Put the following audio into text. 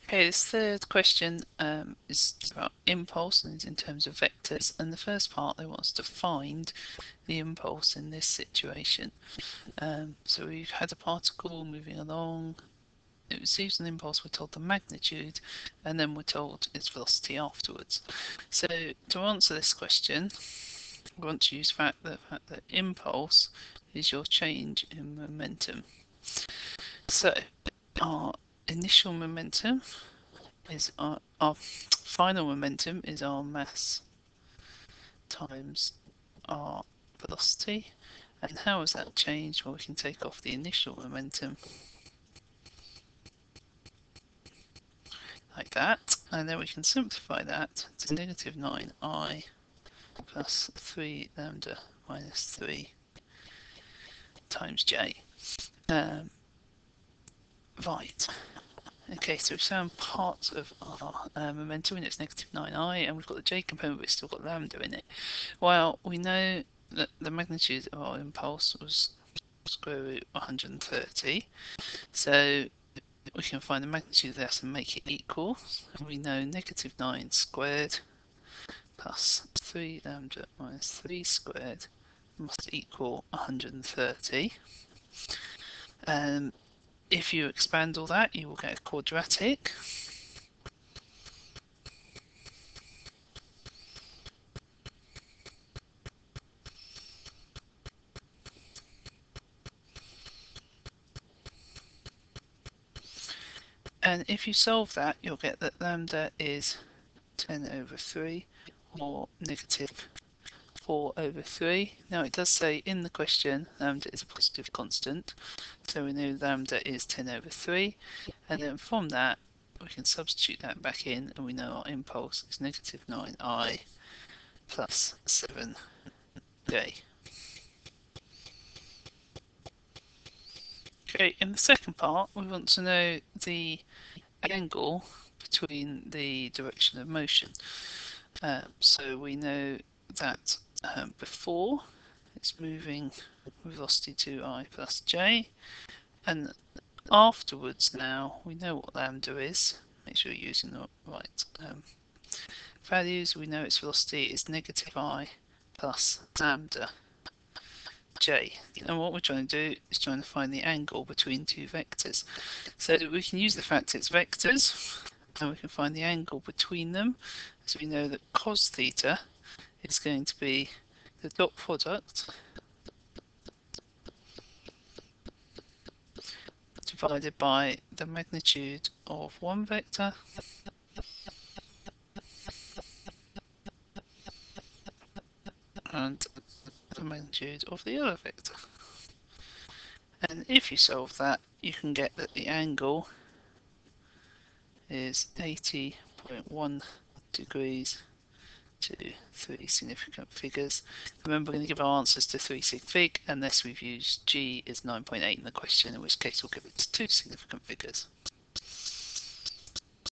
Okay, this third question is about impulse and is in terms of vectors. And the first part, they want us to find the impulse in this situation. So we've had a particle moving along. It receives an impulse, we're told the magnitude, and then we're told its velocity afterwards. So to answer this question, we want to use the fact that impulse is your change in momentum. So our initial momentum is our final momentum is our mass times our velocity. And how has that changed? Well, we can take off the initial momentum like that, and then we can simplify that to negative 9I plus 3 lambda minus 3 times j. Right. Okay, so we've found part of our momentum, and it's negative 9I, and we've got the j component, but we've still got lambda in it. Well, we know that the magnitude of our impulse was square root 130, so we can find the magnitude of that and make it equal. And we know negative 9 squared plus 3 lambda minus 3 squared must equal 130. If you expand all that, you will get a quadratic. And if you solve that, you'll get that lambda is 10 over 3 or negative 4 over 3. Now it does say in the question lambda is a positive constant, so we know lambda is 10 over 3, and then from that we can substitute that back in, and we know our impulse is negative 9I plus 7j. Okay, in the second part we want to know the angle between the direction of motion. So we know that before it's moving with velocity 2I plus j, and afterwards now we know what lambda is. Make sure you're using the right values. We know its velocity is negative I plus lambda j, and what we're trying to do is trying to find the angle between two vectors. So we can use the fact it's vectors, and we can find the angle between them. So we know that cos theta is going to be the dot product divided by the magnitude of one vector and the magnitude of the other vector. And if you solve that, you can get that the angle is 80.1 degrees to 3 significant figures. Remember, we're going to give our answers to 3 sig fig unless we've used g is 9.8 in the question, in which case we'll give it to 2 significant figures.